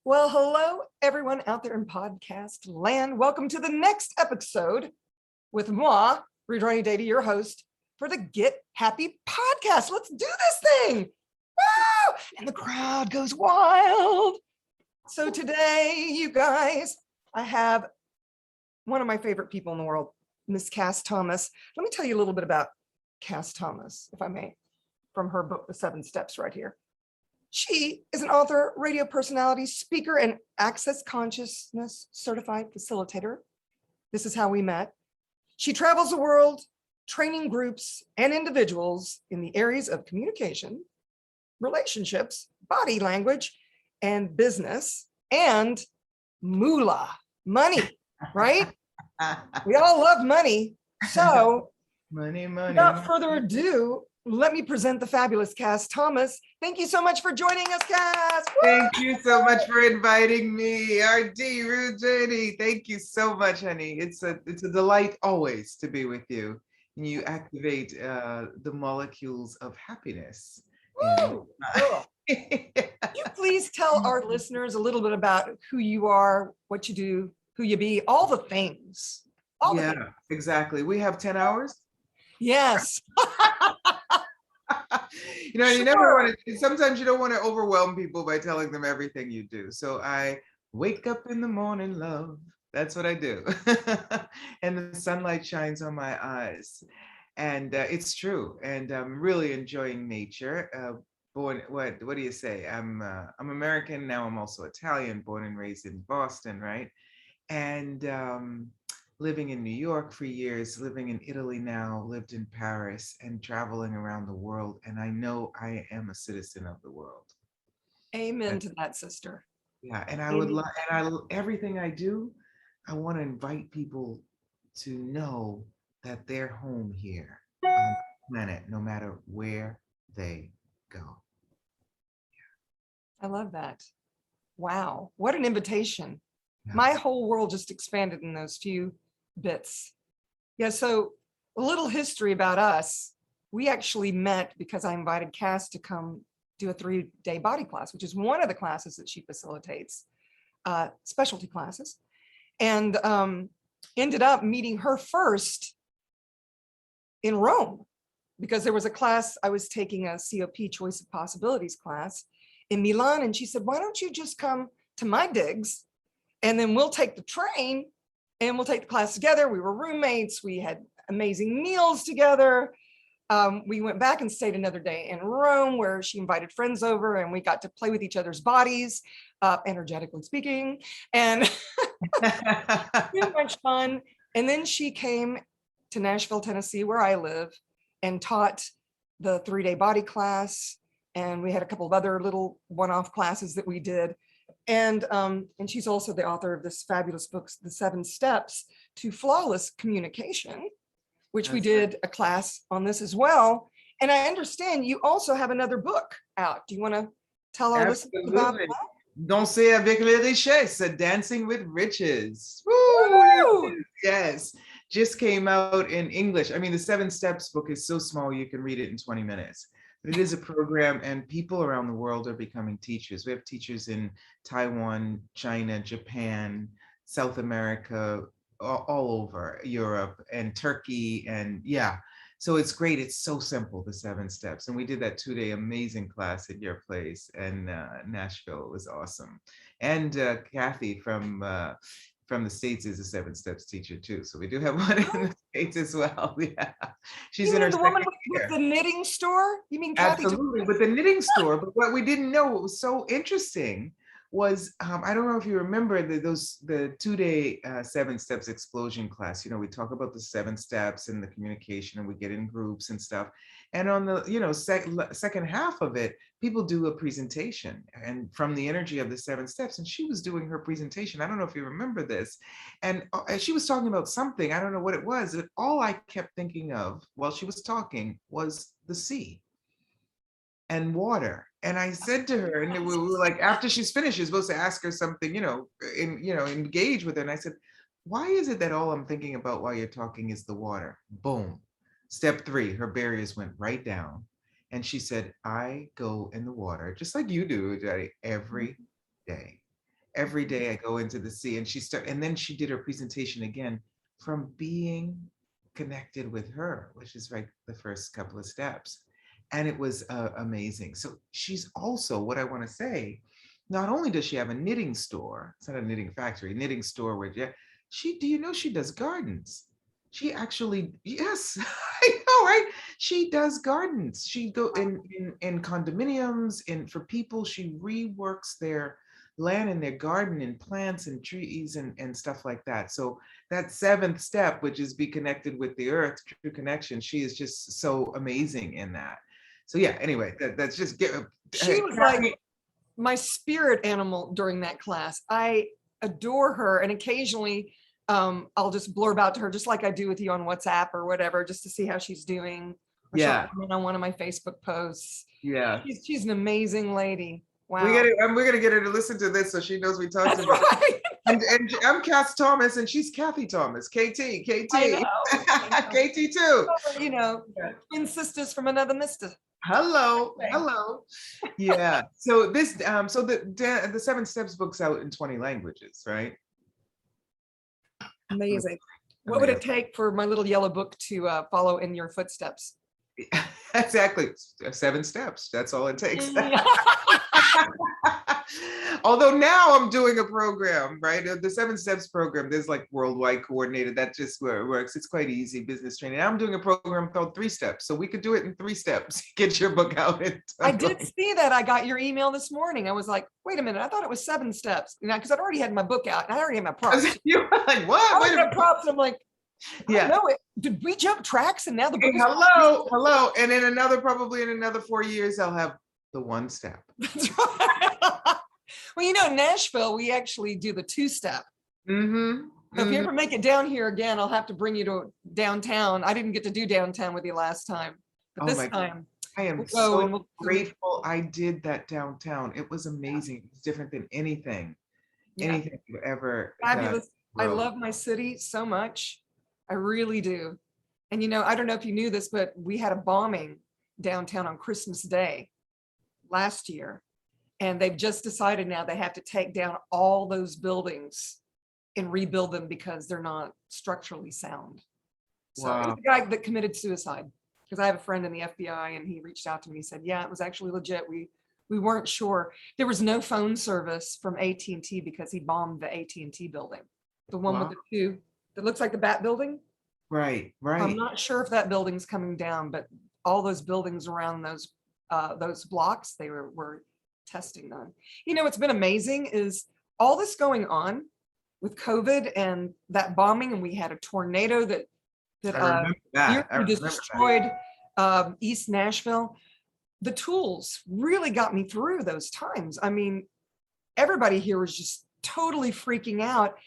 Well, hello, everyone out there in podcast land. Welcome to the next episode with moi, Rejoining Data, your host for the Get Happy podcast. Let's do this thing. Woo! And the crowd goes wild. So today, you guys, I have one of my favorite people in the world, Miss Kass Thomas. Let me tell you a little bit about Kass Thomas, if I may, from her book, The 7 Steps, right here. She is an author, radio personality, speaker, and access consciousness certified facilitator. This is how we met. She travels the world, training groups and individuals in the areas of communication, relationships, body language, and business, and moolah, money, right? We all love money. So money. without further ado, let me present the fabulous Kass Thomas. Thank you so much for joining us, Kass. Thank you so much for inviting me, RD Rujani. Thank you so much, honey. It's a delight always to be with you. And you activate the molecules of happiness. Woo! You please tell our listeners a little bit about who you are, what you do, who you be, all the things. Yeah, exactly. We have 10 hours. Yes. You never want to, sometimes you don't want to overwhelm people by telling them everything you do. So I wake up in the morning, love. That's what I do. And the sunlight shines on my eyes. And it's true. And I'm really enjoying nature. Born, what do you say? I'm American, now I'm also Italian, born and raised in Boston, right? And living in New York for years, living in Italy now, lived in Paris, and traveling around the world. And I know I am a citizen of the world. Amen to that, sister. Yeah, and I would like, everything I do, I want to invite people to know that they're home here on the planet, no matter where they go. I love that. Wow, what an invitation. Yeah. My whole world just expanded in those few bits. Yeah, so a little history about us. We actually met because I invited Kass to come do a 3-day body class, which is one of the classes that she facilitates, specialty classes, and ended up meeting her first in Rome because there was a class, I was taking a COP, Choice of Possibilities class in Milan, and she said, why don't you just come to my digs and then we'll take the train and we'll take the class together. We were roommates. We had amazing meals together. We went back and stayed another day in Rome where she invited friends over and we got to play with each other's bodies, energetically speaking, and too much fun. And then she came to Nashville, Tennessee, where I live, and taught the 3-day body class. And we had a couple of other little one-off classes that we did. And she's also the author of this fabulous book, The 7 Steps to Flawless Communication, which we did a class on this as well. And I understand you also have another book out. Do you want to tell our listeners about that? Danser avec les richesses, Dancing with Riches. Woo! Yes, just came out in English. I mean, the 7 Steps book is so small, you can read it in 20 minutes. But it is a program, and people around the world are becoming teachers. We have teachers in Taiwan, China, Japan, South America, all over Europe and Turkey. And yeah, so it's great. It's so simple, the 7 Steps. And we did that 2-day amazing class at your place in Nashville. It was awesome. And Kathy from the States is a 7 Steps teacher too. So we do have one in the States as well. Yeah. She's in her the woman with the knitting store? You mean Kathy? Absolutely, with the knitting store. But what we didn't know, what was so interesting was, I don't know if you remember the 2-day 7 Steps explosion class. We talk about the 7 steps and the communication, and we get in groups and stuff. And on the second half of it, people do a presentation and from the energy of the 7 steps. And she was doing her presentation. I don't know if you remember this. And she was talking about something. I don't know what it was. And all I kept thinking of while she was talking was the sea and water. And I said to her, and we were like, after she's finished, you're supposed to ask her something, engage with her. And I said, why is it that all I'm thinking about while you're talking is the water? Boom. Step 3, her barriers went right down. And she said, I go in the water, just like you do, Daddy, every day. Every day I go into the sea, and then she did her presentation again from being connected with her, which is like the first couple of steps. And it was amazing. So she's also, what I want to say, not only does she have a knitting store, it's not a knitting factory, knitting store where, yeah, do you know she does gardens? She actually, yes, I know, right? She does gardens. She go in condominiums, for people, she reworks their land and their garden and plants and trees and stuff like that. So that seventh step, which is be connected with the earth, true connection, she is just so amazing in that. So yeah, anyway, that's just She was like my spirit animal during that class. I adore her, and occasionally I'll just blurb out to her, just like I do with you on WhatsApp or whatever, just to see how she's doing. Or she'll yeah, comment on one of my Facebook posts. yeah. She's an amazing lady. Wow. We're gonna get her to listen to this so she knows we talked That's about it. right. And I'm Kass Thomas, and she's Kathy Thomas, KT, I know. KT too. You know, twin sisters from another mister. Hello, Okay. hello. Yeah. So this, so the Seven Steps book's out in 20 languages, right? Amazing. What would it take for my little yellow book to follow in your footsteps? Exactly. 7 steps. That's all it takes. Although now I'm doing a program, right? The 7 steps program, there's like worldwide coordinated. That just works. It's quite easy, business training. I'm doing a program called 3 steps. So we could do it in 3 steps. Get your book out. I did see that. I got your email this morning. I was like, wait a minute. I thought it was 7 steps. You know, because I'd already had my book out and I already had my props. You were like, what? I Wait a already minute. had props. And I'm like, Yeah. no, did we jump tracks? And now the book is Hello. And in probably in another 4 years, I'll have the 1 step. That's right. Well, you know, in Nashville, we actually do the 2-step. Mm-hmm. So if you ever make it down here again, I'll have to bring you to downtown. I didn't get to do downtown with you last time, but Oh this my God. time I am we'll go so and grateful I did that downtown. It was amazing. It's different than anything yeah, you've ever done. fabulous. I love my city so much. I really do. And you know, I don't know if you knew this, but we had a bombing downtown on Christmas Day last year. And they've just decided now they have to take down all those buildings and rebuild them because they're not structurally sound. So it was the guy that committed suicide, because I have a friend in the FBI and he reached out to me and said, yeah, it was actually legit. We weren't sure. There was no phone service from AT&T because he bombed the AT&T building, the one with the 2 that looks like the Bat building. Right. I'm not sure if that building's coming down, but all those buildings around those blocks, they were testing them. You know, what's been amazing is all this going on with COVID and that bombing, and we had a tornado that just destroyed East Nashville. The tools really got me through those times. I mean, everybody here was just totally freaking out.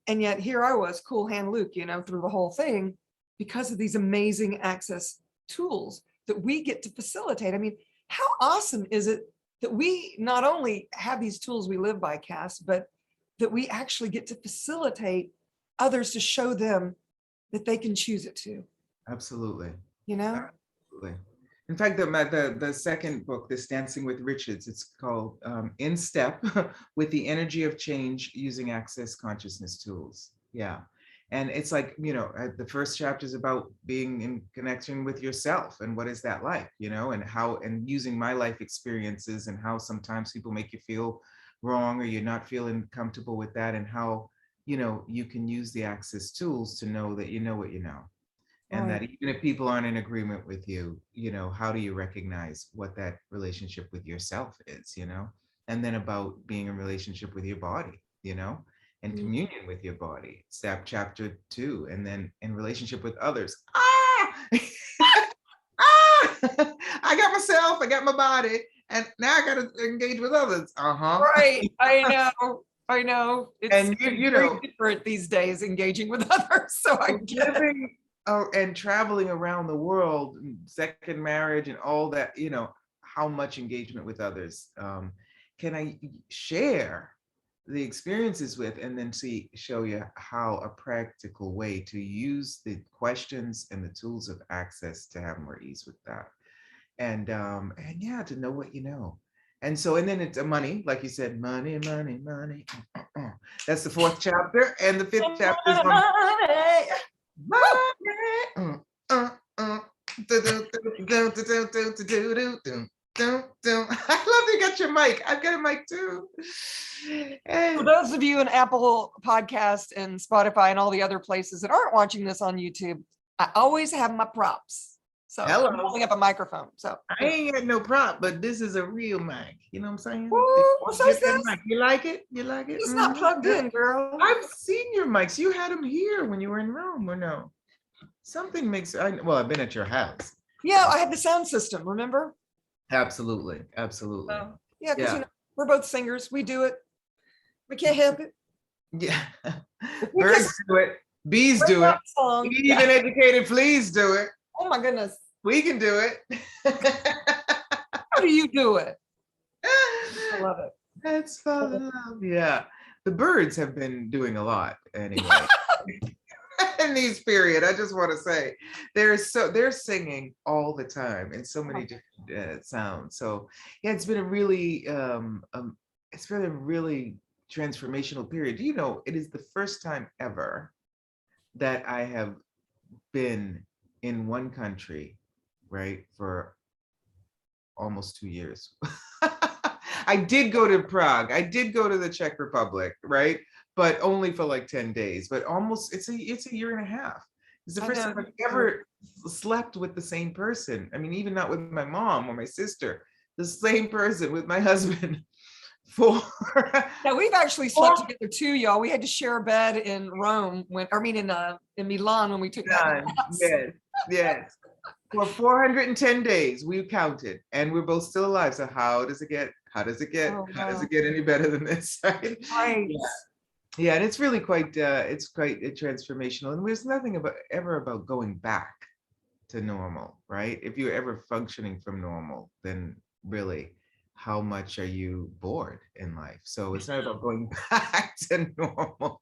And yet here I was, cool hand Luke, you know, through the whole thing because of these amazing access tools that we get to facilitate. I mean, how awesome is it that we not only have these tools we live by, Kass, but that we actually get to facilitate others to show them that they can choose it too. Absolutely. You know? Absolutely. In fact, the second book, this Dancing with Richards, it's called In Step with the Energy of Change Using Access Consciousness Tools. Yeah. And it's like, you know, the first chapter is about being in connection with yourself and what is that like, you know, and using my life experiences and how sometimes people make you feel wrong or you're not feeling comfortable with that, and how, you know, you can use the access tools to know that you know what you know. And that even if people aren't in agreement with you, you know, how do you recognize what that relationship with yourself is, you know? And then about being in relationship with your body, you know, and communion with your body. Step chapter 2, and then in relationship with others. I got myself, I got my body, and now I got to engage with others. Right. I know. It's and you very know, different these days engaging with others. So I get it. And traveling around the world, second marriage and all that, you know, how much engagement with others can I share the experiences with, and then show you how a practical way to use the questions and the tools of access to have more ease with that. And yeah, to know what you know. And so, and then it's money, like you said, money. That's the fourth chapter, and the fifth chapter is on money. I love you got your mic. I've got a mic too. For those of you in Apple Podcast and Spotify and all the other places that aren't watching this on YouTube, I always have my props. So Hello. I'm holding up a microphone. So I ain't got no prop, but this is a real mic. You know what I'm saying? well, so is this. You like it? You like it? It's not plugged in, girl. I've seen your mics. You had them here when you were in Rome, or no? Something makes. Well, I've been at your house. Yeah, I had the sound system. Remember? Absolutely, absolutely. Yeah, because you know we're both singers. We do it. We can't help it. Yeah. We Birds just do it. Bees write do it. that song. Even educated fleas do it. Oh my goodness. We can do it. How do you do it? I love it. That's fall in love. Yeah. The birds have been doing a lot anyway. In these period, I just want to say they're singing all the time in so many different sounds. So yeah, it's been a really transformational period. You know, it is the first time ever that I have been in one country, right, for almost 2 years. I did go to Prague. I did go to the Czech Republic, right? But only for like 10 days, but almost it's a year and a half. It's the first time I've ever slept with the same person. I mean, even not with my mom or my sister, the same person with my husband. Yeah, we've actually slept together too, y'all. We had to share a bed in Rome in Milan when we took that class. Yes. For 410 days, we counted, and we're both still alive. So how does it get any better than this? Right? Right. Yeah, and it's really quite transformational. And there's nothing ever about going back to normal, right? If you're ever functioning from normal, then really, how much are you bored in life? So it's not about going back to normal.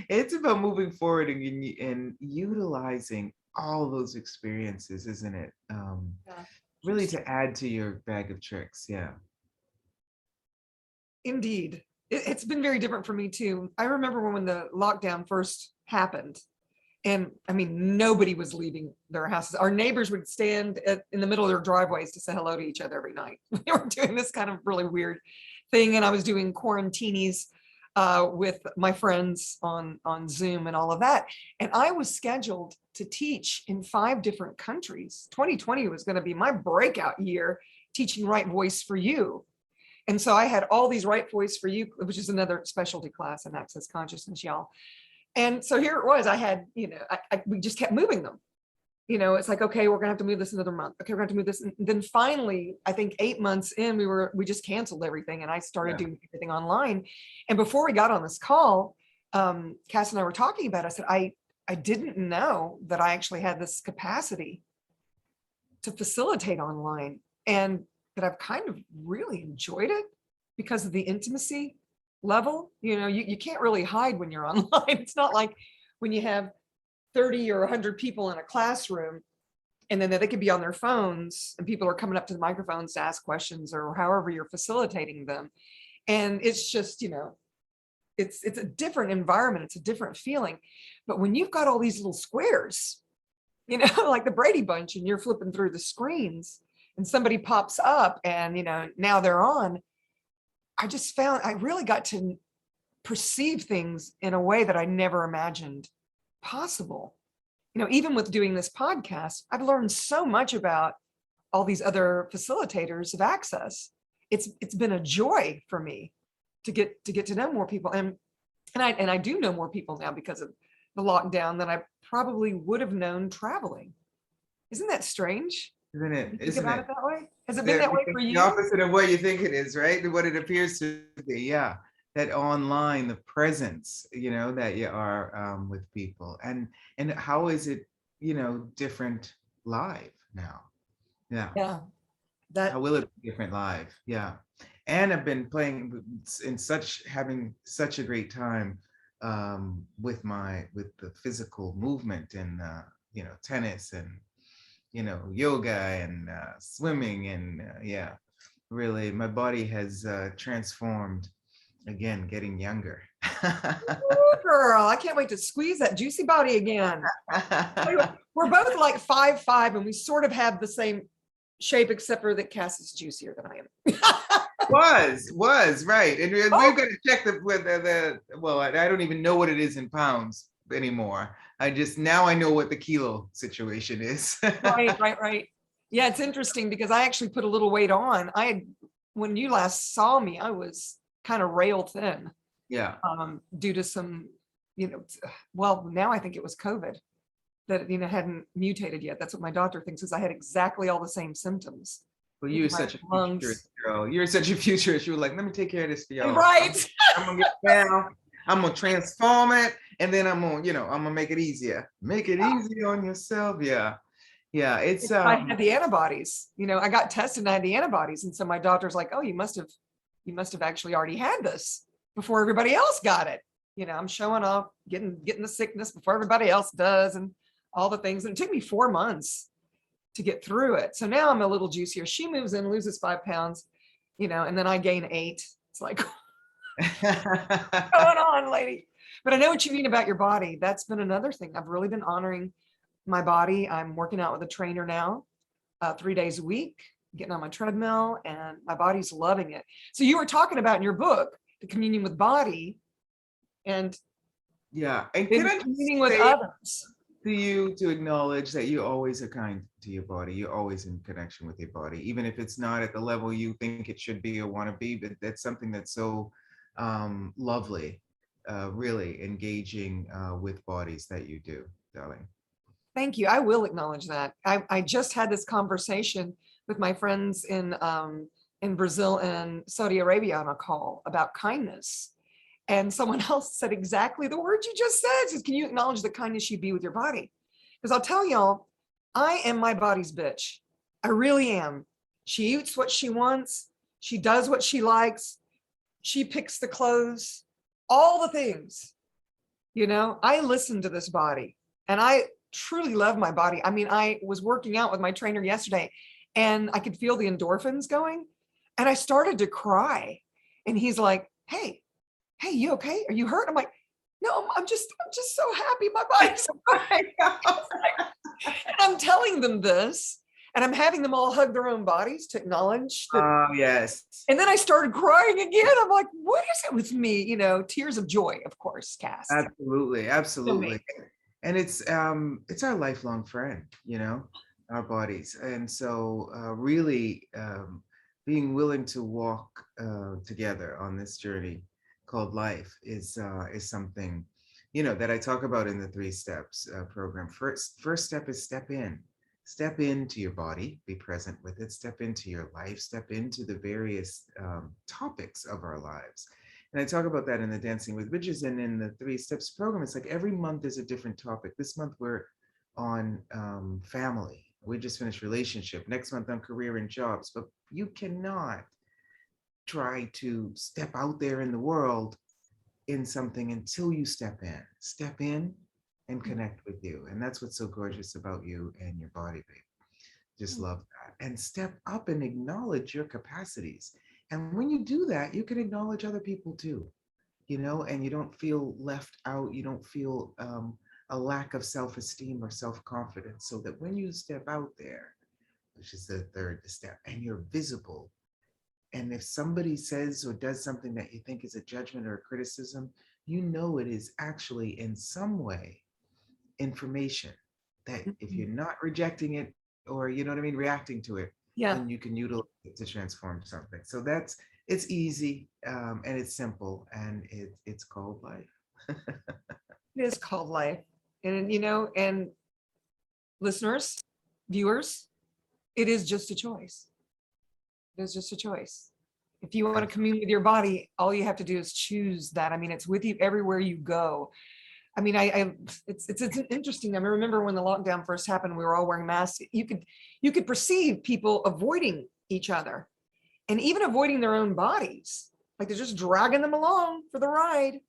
It's about moving forward and utilizing all those experiences, isn't it? Really to add to your bag of tricks. Yeah. Indeed. It's been very different for me too. I remember when the lockdown first happened, and I mean, nobody was leaving their houses. Our neighbors would stand in the middle of their driveways to say hello to each other every night. We were doing this kind of really weird thing, and I was doing quarantinis with my friends on Zoom and all of that. And I was scheduled to teach in 5 different countries. 2020 was going to be my breakout year teaching Right Voice for You. And so I had all these Right Voice for You, which is another specialty class in Access Consciousness, y'all. And so here it was, I had, we just kept moving them. It's like, okay, we're gonna have to move this another month. Okay, we're gonna have to move this. And then finally, I think 8 months in, we just canceled everything and I started doing everything online. And before we got on this call, Kass and I were talking about it. I said, I didn't know that I actually had this capacity to facilitate online, and that I've kind of really enjoyed it because of the intimacy level. You can't really hide when you're online. It's not like when you have 30 or 100 people in a classroom and then they could be on their phones and people are coming up to the microphones to ask questions or however you're facilitating them. And it's just, it's a different environment. It's a different feeling. But when you've got all these little squares, like the Brady Bunch, and you're flipping through the screens and somebody pops up and, now they're on, I just found I really got to perceive things in a way that I never imagined possible. Even with doing this podcast, I've learned so much about all these other facilitators of access. It's been a joy for me to get to know more people. And I do know more people now because of the lockdown than I probably would have known traveling. Isn't that strange? Isn't it? Think about it that way? Has it been that way for you? The opposite of what you think it is, right? And what it appears to be. Yeah. That online, the presence, that you are with people. And how is it, different live now? Yeah. Yeah. How will it be different live? Yeah. And I've been playing having such a great time with the physical movement and tennis and yoga and swimming and really my body has transformed Again, getting younger. Ooh, girl, I can't wait to squeeze that juicy body again. We're both like 5'5", and we sort of have the same shape, except for that Cass is juicier than I am. was right, and we've Oh, got to check the well, I don't even know what it is in pounds anymore. I just now I know what the kilo situation is. right. Yeah, it's interesting because I actually put a little weight on. When you last saw me, I was kind of rail thin, Yeah. due to some, well, now I think it was COVID that, hadn't mutated yet. That's what my doctor thinks, is I had exactly all the same symptoms. Well, with you're my such a futurist lungs. girl. You're such a futurist. You were like, let me take care of this for y'all. Right. I'm gonna get down. I'm gonna transform it, and then I'm gonna make it easier. Make it easy on yourself. Yeah. Yeah. It's I had the antibodies, I got tested and I had the antibodies. And so my doctor's like, oh, you must have actually already had this before everybody else got it. I'm showing off, getting the sickness before everybody else does, and all the things. And it took me 4 months to get through it. So now I'm a little juicier. She moves in, loses 5 pounds, and then I gain 8. It's like, going on, lady? But I know what you mean about your body. That's been another thing. I've really been honoring my body. I'm working out with a trainer now, 3 days a week, getting on my treadmill, and my body's loving it. So you were talking about in your book, the communion with body and yeah. And can I just communing with say others. to you to acknowledge that you always are kind to your body. You're always in connection with your body, even if it's not at the level you think it should be or want to be. But that's something that's so lovely, really engaging with bodies that you do, darling. Thank you. I will acknowledge that. I just had this conversation with my friends in Brazil and Saudi Arabia on a call about kindness. And someone else said exactly the words you just said. Says, can you acknowledge the kindness you be with your body? Because I'll tell y'all, I am my body's bitch. I really am. She eats what she wants. She does what she likes. She picks the clothes, all the things. I listen to this body, and I truly love my body. I mean, I was working out with my trainer yesterday and I could feel the endorphins going, and I started to cry. And he's like, hey, you okay? Are you hurt? I'm like, no, I'm just so happy my body's fine. And I'm telling them this, and I'm having them all hug their own bodies to acknowledge that. Oh, yes. And then I started crying again. I'm like, what is it with me? Tears of joy, of course, Cass. Absolutely, absolutely. And it's our lifelong friend, our bodies. And so really being willing to walk together on this journey called life is something, that I talk about in the 3 steps program. First step is step into your body, be present with it, step into your life, step into the various topics of our lives. And I talk about that in the Dancing with Bridges, and in the 3 steps program. It's like every month is a different topic. This month we're on family. We just finished relationship. Next month on career and jobs. But you cannot try to step out there in the world in something until you step in and connect with you. And that's what's so gorgeous about you and your body, babe. Just love that. And step up and acknowledge your capacities. And when you do that, you can acknowledge other people too, and you don't feel left out. You don't feel a lack of self-esteem or self-confidence. So that when you step out there, which is the 3rd step, and you're visible, and if somebody says or does something that you think is a judgment or a criticism, it is actually in some way information that if you're not rejecting it or, reacting to it, Yeah. then you can utilize it to transform something. So it's easy and it's simple, and it's called life. It is called life. And, and listeners, viewers, it is just a choice. It is just a choice. If you want to commune with your body, all you have to do is choose that. I mean, it's with you everywhere you go. I mean, it's interesting. I remember when the lockdown first happened, we were all wearing masks. You could perceive people avoiding each other and even avoiding their own bodies. Like they're just dragging them along for the ride.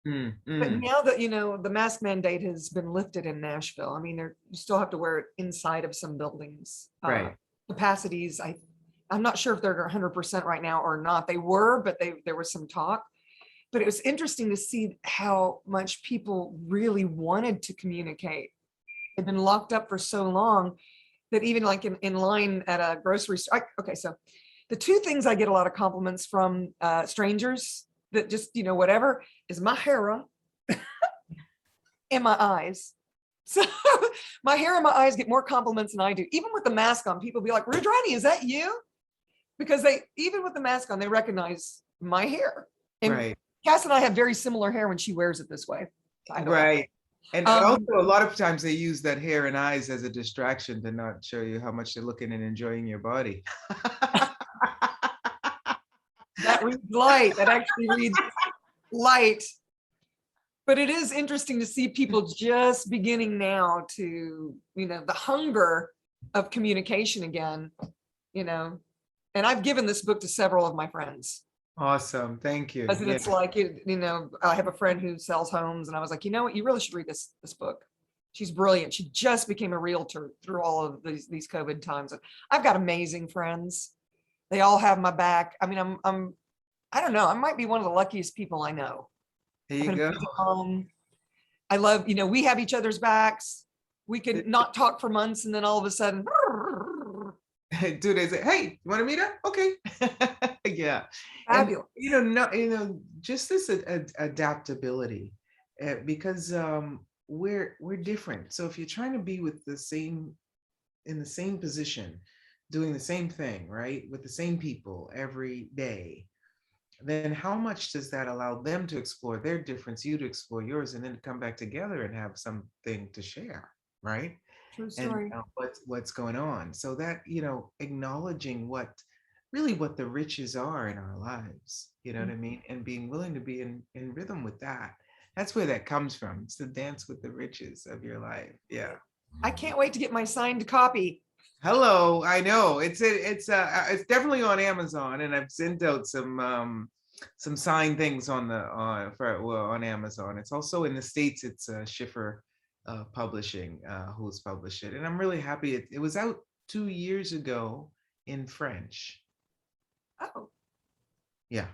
But now that, the mask mandate has been lifted in Nashville, I mean, you still have to wear it inside of some buildings. Right. Capacities, I'm not sure if they're 100% right now or not. They were, but there was some talk. but it was interesting to see how much people really wanted to communicate. They'd been locked up for so long that even like in line at a grocery store. Okay, so the two things I get a lot of compliments from strangers that just, whatever, is my hair and my eyes. So my hair and my eyes get more compliments than I do. Even with the mask on, people be like, Rudrani, is that you? Because even with the mask on, they recognize my hair. And Right. Cass and I have very similar hair when she wears it this way. Right. And also a lot of times they use that hair and eyes as a distraction to not show you how much they're looking and enjoying your body. That reads light. That actually reads light. But it is interesting to see people just beginning now to, the hunger of communication again, and I've given this book to several of my friends. Awesome. Thank you. Because it's like, I have a friend who sells homes, and I was like, you know what, you really should read this book. She's brilliant. She just became a realtor through all of these COVID times. I've got amazing friends. They all have my back. I mean, I don't know, I might be one of the luckiest people I know. There you go. I love, we have each other's backs. We could not talk for months, and then all of a sudden, 2 days, hey, you want to meet up? Okay. Yeah. fabulous. And, just this adaptability, because we're different. So if you're trying to be with in the same position, doing the same thing, right, with the same people every day, then how much does that allow them to explore their difference, you to explore yours, and then to come back together and have something to share, right? True story. And what's going on. So that, acknowledging what the riches are in our lives, you know what I mean? And being willing to be in rhythm with that. That's where that comes from. It's the dance with the riches of your life. Yeah. I can't wait to get my signed copy. Hello, I know it's definitely on Amazon, and I've sent out some signed things on Amazon. It's also in the States. It's Schiffer Publishing who's published it, and I'm really happy. It was out 2 years ago in French. Oh, Yeah,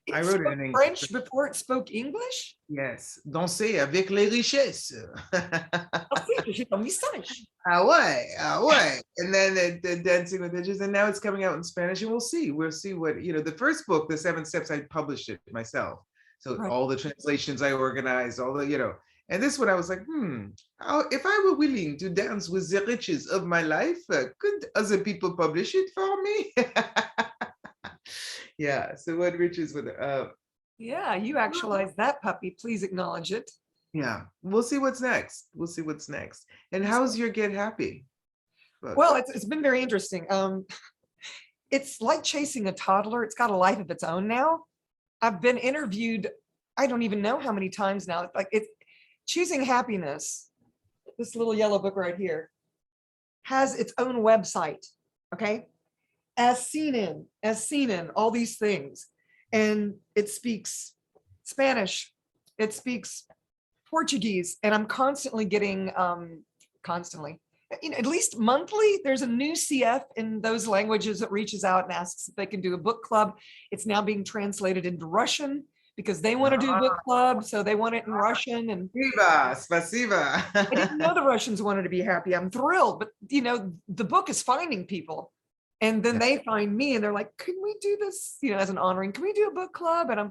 it I wrote it in spoke English. French before it spoke English? Yes, danser avec les richesses. Ah, si, j'ai ton message. Ah ouais. And then the Dancing with Riches, and now it's coming out in Spanish, and we'll see what, the first book, The 7 Steps, I published it myself. So Right. all the translations I organized, all the, and this one I was like, if I were willing to dance with the riches of my life, could other people publish it for me? Yeah, so what riches with Yeah, you actualized that puppy. Please acknowledge it. yeah, we'll see what's next. And how's your Get Happy? Well, it's been very interesting. It's like chasing a toddler. It's got a life of its own now. I've been interviewed, I don't even know how many times now. Like, it's Choosing Happiness. This little yellow book right here has its own website. Okay. As seen in all these things. And it speaks Spanish. It speaks Portuguese. And I'm constantly getting, at least monthly, there's a new CF in those languages that reaches out and asks if they can do a book club. It's now being translated into Russian because they want to do a book club. So they want it in Russian. And Spasiba. I didn't know the Russians wanted to be happy. I'm thrilled. But, the book is finding people. And then they find me and they're like, can we do this, as an honoring? Can we do a book club? And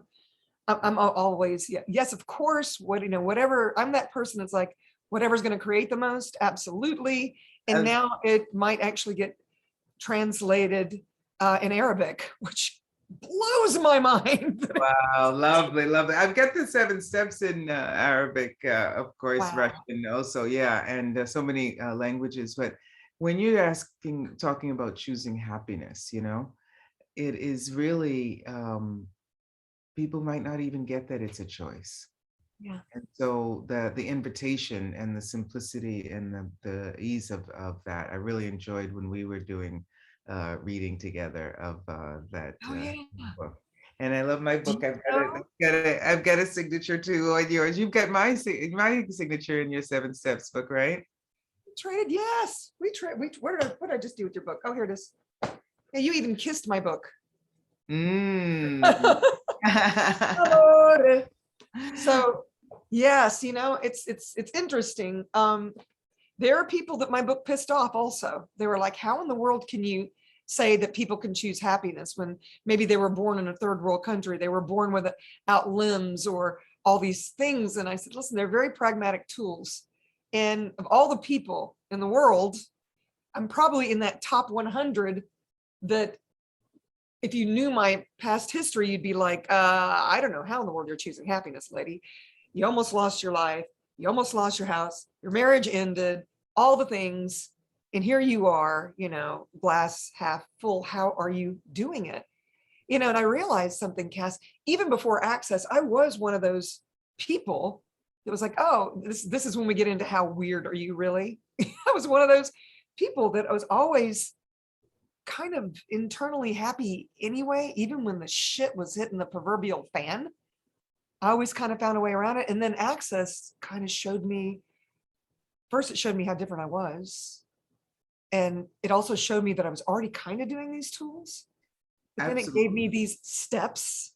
I'm always, yes, of course. Whatever. I'm that person that's like, whatever's going to create the most, absolutely. And now it might actually get translated in Arabic, which blows my mind. Wow, lovely. I've got the 7 steps in Arabic, of course, Wow. Russian also, yeah, and so many languages. But when you're talking about choosing happiness, it is really, people might not even get that it's a choice. Yeah. And so the invitation and the simplicity and the ease of that, I really enjoyed when we were doing reading together of that book. And I love my book. I've got a signature too on yours. You've got my signature in your 7 steps book, right? Traded, yes. What did I just do with your book? Oh, here it is. Yeah, you even kissed my book. Amore. So yes, it's interesting. There are people that my book pissed off also. They were like, how in the world can you say that people can choose happiness when maybe they were born in a third world country, they were born without limbs or all these things? And I said, listen, they're very pragmatic tools. And of all the people in the world, I'm probably in that top 100 that if you knew my past history, you'd be like, I don't know how in the world you're choosing happiness, lady. You almost lost your life. You almost lost your house. Your marriage ended, all the things. And here you are, glass half full. How are you doing it? And I realized something, Cass, even before Access, I was one of those people that was like, oh, this is when we get into how weird are you really? I was one of those people that I was always kind of internally happy anyway, even when the shit was hitting the proverbial fan. I always kind of found a way around it. And then Access kind of showed me, first it showed me how different I was. And it also showed me that I was already kind of doing these tools. But then it gave me these steps,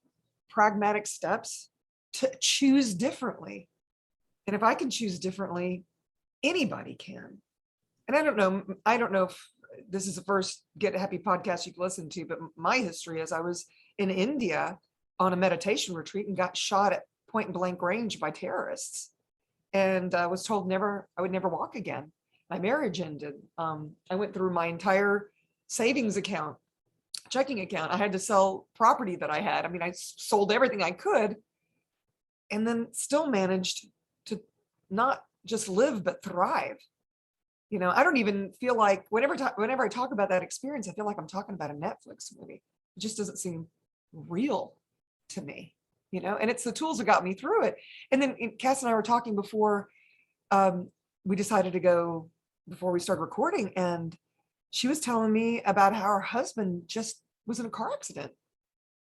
pragmatic steps to choose differently. And if I can choose differently, anybody can. And I don't know if this is the first Get Happy podcast you can listen to, but my history is I was in India on a meditation retreat and got shot at point blank range by terrorists. And I was told I would never walk again. My marriage ended. I went through my entire savings account, checking account. I had to sell property that I had. I mean, I sold everything I could and then still managed to not just live, but thrive. I don't even feel like whenever I talk about that experience, I feel like I'm talking about a Netflix movie. It just doesn't seem real to me, and it's the tools that got me through it. And then Cass and I were talking before we decided to go, before we started recording, and she was telling me about how her husband just was in a car accident,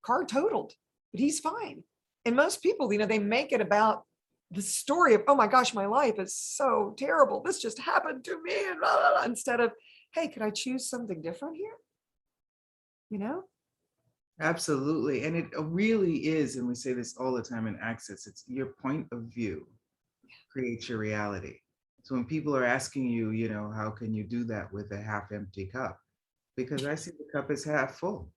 car totaled, but he's fine. And most people, they make it about the story of, oh my gosh, my life is so terrible. This just happened to me, and blah, blah, blah, instead of, hey, could I choose something different here? Absolutely. And it really is, and we say this all the time in Access, it's your point of view creates your reality. So when people are asking you, how can you do that with a half empty cup? Because I see the cup is half full.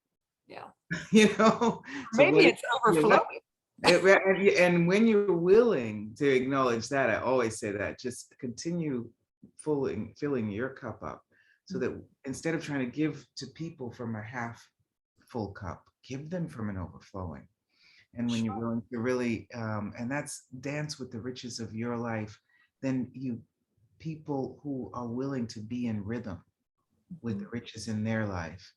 Yeah. So maybe it's overflowing. And when you're willing to acknowledge that, I always say that, just continue filling your cup up, so that instead of trying to give to people from a half full cup, give them from an overflowing. And when you're willing to really, and that's dance with the riches of your life, then people who are willing to be in rhythm with the riches in their life,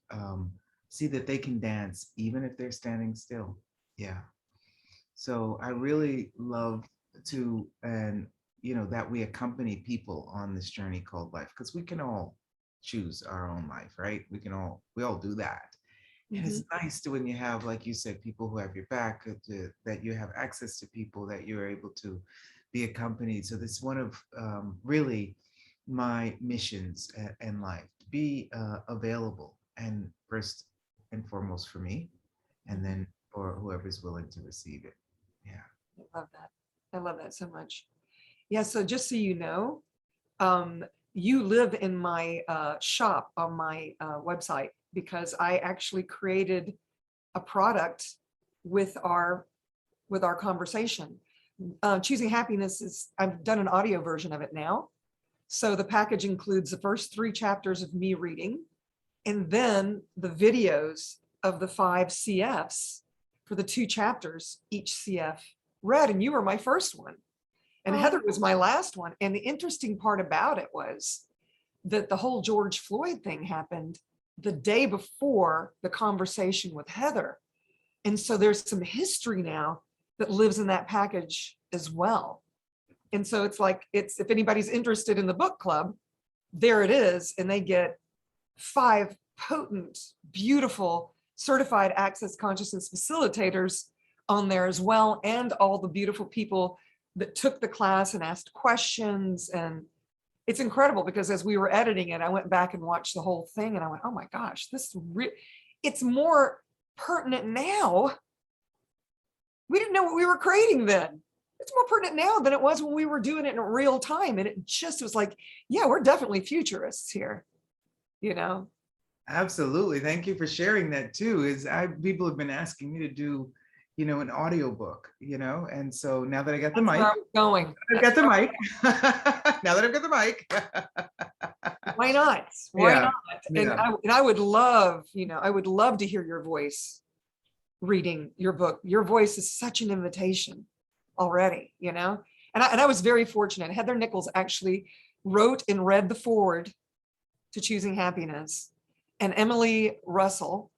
see that they can dance even if they're standing still. Yeah. So I really love to, and that we accompany people on this journey called life, because we can all choose our own life, right? We all do that. And it's nice to, when you have, like you said, people who have your back, that you have access to people that you're able to be accompanied. So this is one of really my missions in life, to be available, and first and foremost for me, and then for whoever's willing to receive it. Yeah. I love that. I love that so much. Yeah. So just so you know, you live in my shop on my website, because I actually created a product with our conversation. Choosing Happiness is, I've done an audio version of it now. So the package includes the first 3 chapters of me reading, and then the videos of the 5 CFs for the 2 chapters each CF read. And you were my first one, and Heather was my last one. And the interesting part about it was that the whole George Floyd thing happened the day before the conversation with Heather. And so there's some history now that lives in that package as well. And so it's like, if anybody's interested in the book club, there it is. And they get 5 potent, beautiful, certified access consciousness facilitators on there as well. And all the beautiful people that took the class and asked questions. And it's incredible, because as we were editing it, I went back and watched the whole thing, and I went, oh my gosh, it's more pertinent now We didn't know what we were creating then. It's more pertinent now than it was when we were doing it in real time. And it just was like, yeah, we're definitely futurists here, you know? Absolutely. Thank you for sharing that too. People have been asking me to do, an audiobook, and so now that I got the That's where mic, I was going. I've got the mic. Now that I've got the mic. Why not? Why Yeah. not? And Yeah. I would love, I would love to hear your voice reading your book. Your voice is such an invitation already, And I was very fortunate. Heather Nichols actually wrote and read the foreword to Choosing Happiness, and Emily Russell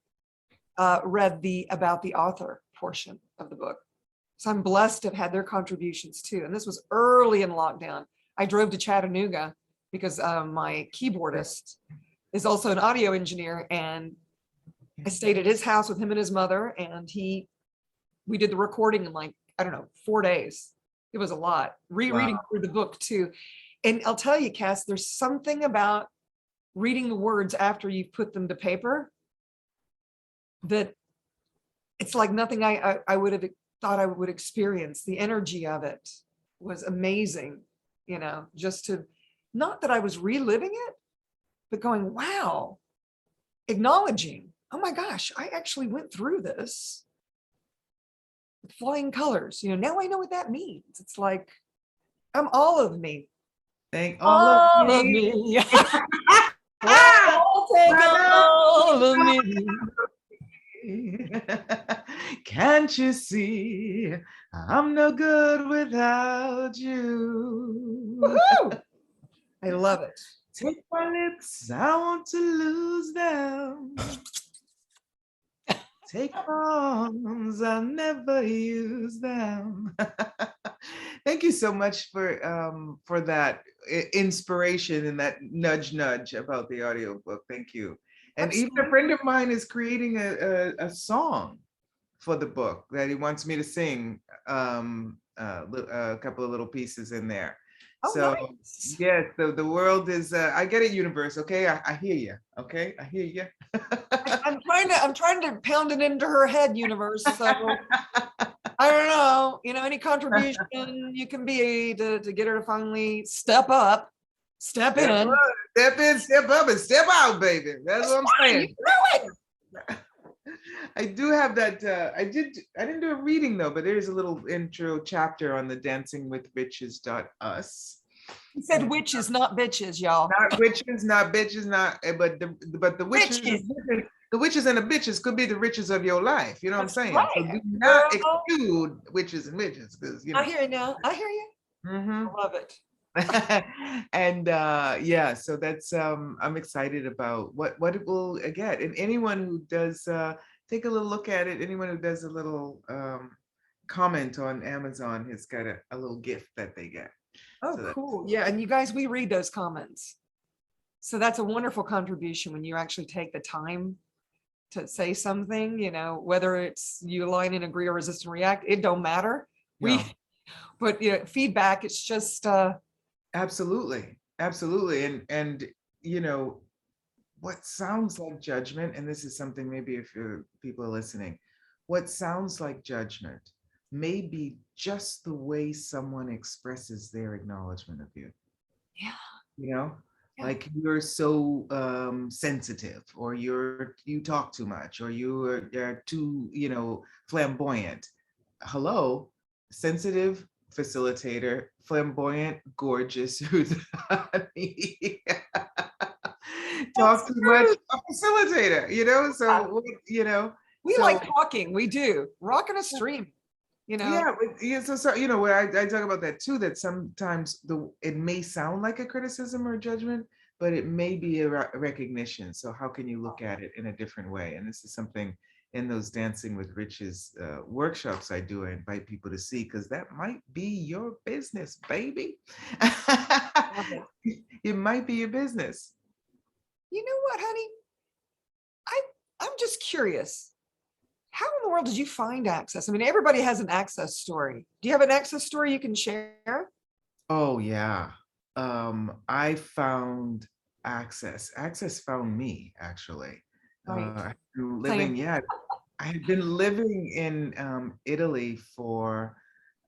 read the about the author portion of the book. So I'm blessed to have had their contributions too. And this was early in lockdown. I drove to Chattanooga because my keyboardist is also an audio engineer, and I stayed at his house with him and his mother, and we did the recording in like, I don't know, 4 days. It was a lot. Rereading through the book too. And I'll tell you, Kass, there's something about reading the words after you've put them to paper that it's like nothing I would have thought I would experience. The energy of it was amazing, just to, not that I was reliving it, but going, wow, acknowledging, oh my gosh, I actually went through this with flying colors. Now I know what that means. It's like, I'm all of me. Thank All of me. I'll take all of me. Can't you see I'm no good without you? Woohoo! I love it. Take my lips, I want to lose them. Take my arms, I'll never use them. Thank you so much for that inspiration and that nudge about the audiobook. Thank you. And even a friend of mine is creating a song for the book that he wants me to sing a couple of little pieces in there. Oh, So nice. yes, the world is, I get it, universe. Okay, I hear you. Okay, I hear you. I'm trying to pound it into her head, universe. So I don't know, any contribution you can be to get her to finally step up, step in, step up, and step out, baby. That's what I'm saying. You know it. I do have that. I didn't do a reading though, but there's a little intro chapter on the dancingwithwitches.us. He said witches, not bitches, y'all. Not witches, not bitches, but the witches. The witches and the bitches could be the riches of your life. You know what I'm saying? Right. So do not exclude witches and witches, because I hear you now. I hear you. Mm-hmm. I love it. And yeah, so that's I'm excited about what it will get. And anyone who does take a little look at it, anyone who does a little comment on Amazon has got a little gift that they get. Oh, so cool. Yeah, and you guys, we read those comments. So that's a wonderful contribution when you actually take the time to say something, whether it's you align and agree or resist and react, it don't matter. But feedback, it's just absolutely. And what sounds like judgment, and this is something maybe if people are listening, what sounds like judgment may be just the way someone expresses their acknowledgement of you. Yeah. Yeah. Like you're so sensitive, or you talk too much, or you're too, flamboyant. Hello, sensitive, facilitator, flamboyant, gorgeous, who's talk too much, a facilitator, so we like talking, we do rocking a stream, Yeah, so where I talk about that too, that sometimes it may sound like a criticism or a judgment, but it may be a recognition. So how can you look at it in a different way? And this is something in those Dancing with Riches workshops I do. I invite people to see, because that might be your business, baby. It might be your business. You know what, honey? I'm just curious. How in the world did you find Access? I mean, everybody has an Access story. Do you have an Access story you can share? Oh yeah. I found Access. Access found me, actually. Right. Living, I had been living in Italy for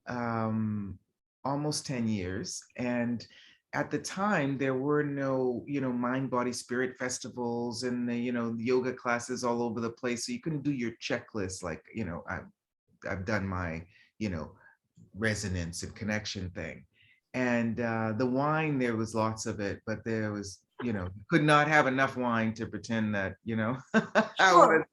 um, almost 10 years. And at the time, there were no, mind, body, spirit festivals and the yoga classes all over the place. So you couldn't do your checklist like, I've done my, you know, resonance and connection thing. And the wine, there was lots of it, but there was, could not have enough wine to pretend that, I was, Sure.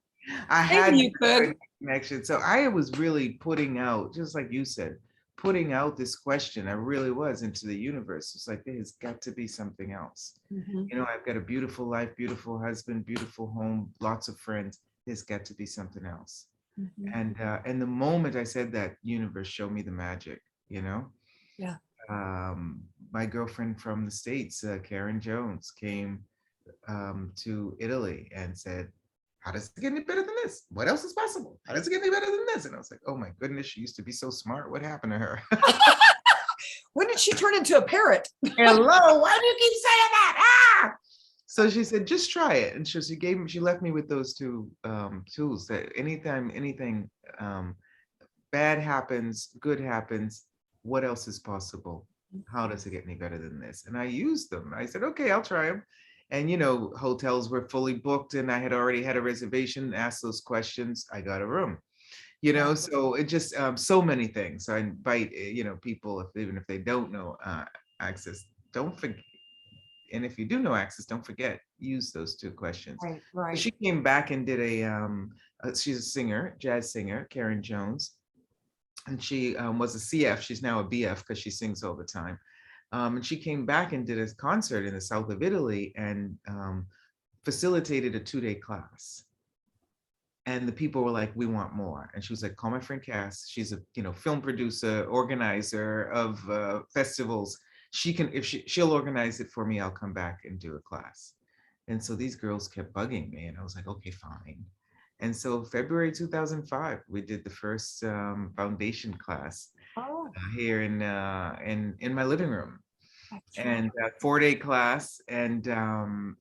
I Maybe had you could. connection. So I was really putting out, just like you said, putting out this question. I really was into the universe. It's like, there's got to be something else. Mhm. I've got a beautiful life, beautiful husband, beautiful home, lots of friends. There's got to be something else. Mhm. And the moment I said that, universe showed me the magic, Yeah. my girlfriend from the States, Karen Jones, came to Italy and said, how does it get any better than this? What else is possible? How does it get any better than this? And I was like, oh my goodness, she used to be so smart. What happened to her? When did she turn into a parrot? Hello, why do you keep saying that? Ah! So she said, just try it. And she left me with those two tools that anytime anything bad happens, good happens, what else is possible? How does it get any better than this? And I used them. I said, okay, I'll try them. And hotels were fully booked and I had already had a reservation, asked those questions, I got a room. Wow. So it just so many things. So I invite people, even if they don't know Access, don't forget. And if you do know Access, don't forget, use those two questions. Right, So right. she came back and did she's a singer, jazz singer, Karen Jones, and she was a CF. She's now a BF because she sings all the time. And she came back and did a concert in the south of Italy and facilitated a 2-day class. And the people were like, we want more. And she was like, call my friend Kass. She's a film producer, organizer of festivals. She can, if she'll organize it for me, I'll come back and do a class. And so these girls kept bugging me, and I was like, okay, fine. And so February 2005, we did the first foundation class Oh, here in my living room, that's right. and 4-day class, and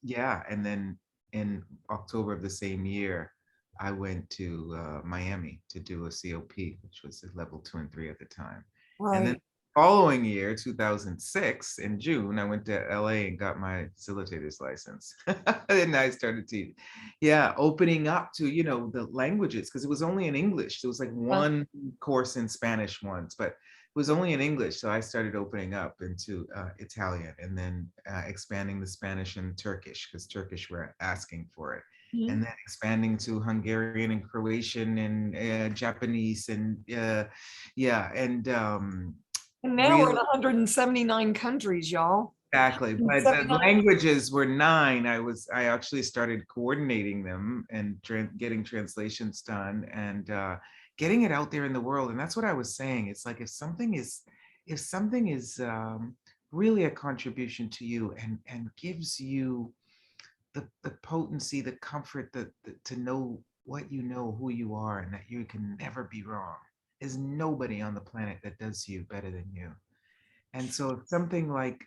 yeah, and then in October of the same year, I went to Miami to do a COP, which was a level 2 and 3 at the time. And then Right. following year, 2006, in June, I went to LA and got my facilitator's license. And I started to, yeah, opening up to, the languages, because it was only in English. There was like one course in Spanish once, but it was only in English. So I started opening up into Italian and then expanding the Spanish and Turkish, because Turkish were asking for it. Mhm. And then expanding to Hungarian and Croatian and Japanese and yeah, and And now we're in really 179 countries, y'all. exactly. But the 179. languages were 9. I actually started coordinating them and getting translations done and getting it out there in the world. And that's what I was saying. It's like if something is really a contribution to you and gives you the potency, the comfort, to know what you know, who you are, and that you can never be wrong. There's nobody on the planet that does you better than you. And so if something like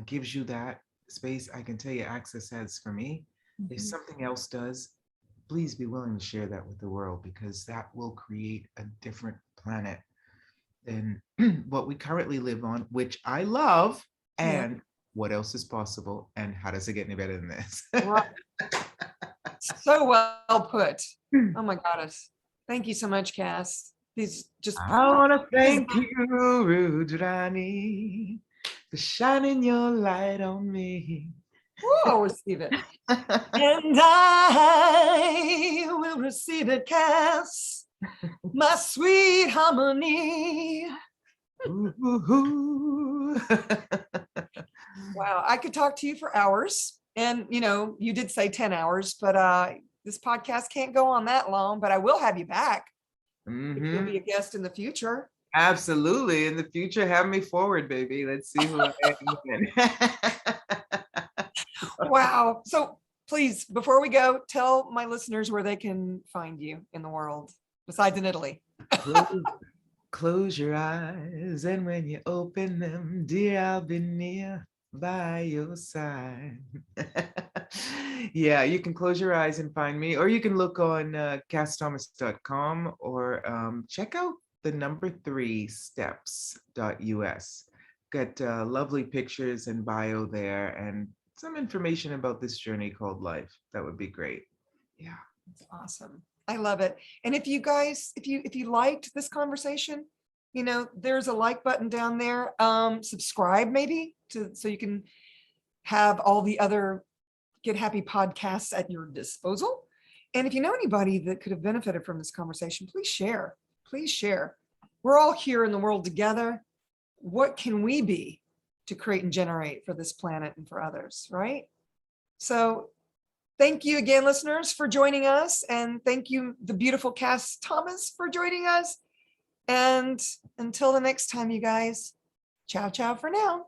gives you that space, I can tell you Access has for me. If Mhm. something else does, please be willing to share that with the world, because that will create a different planet than what we currently live on, which I love. Yeah. And what else is possible? And how does it get any better than this? Right. So well put. Oh my goddess. Thank you so much, Cass. These just I want to this- thank you, Rudrani, for shining your light on me. Ooh, I'll receive it. And I will receive it, Cass. My sweet harmony. Ooh, ooh, ooh. Wow, I could talk to you for hours. And you did say 10 hours, but this podcast can't go on that long, but I will have you back if you'll Mhm. be a guest in the future. Absolutely. In the future, have me forward, baby. Let's see who I am. Wow. So please, before we go, tell my listeners where they can find you in the world, besides in Italy. Close, close your eyes, and when you open them, dear, I'll be near by your side. Yeah, you can close your eyes and find me, or you can look on kassthomas.com, or check out the number 3 steps.us. Got lovely pictures and bio there, and some information about this journey called life. That would be great. Yeah. It's awesome. I love it. And if you guys, if you liked this conversation, there's a like button down there. Subscribe maybe so you can have all the other Get Happy podcasts at your disposal. And if you know anybody that could have benefited from this conversation, please share. Please share. We're all here in the world together. What can we be to create and generate for this planet and for others, right? So thank you again, listeners, for joining us. And thank you, the beautiful Kass Thomas, for joining us. And until the next time, you guys, ciao, ciao for now.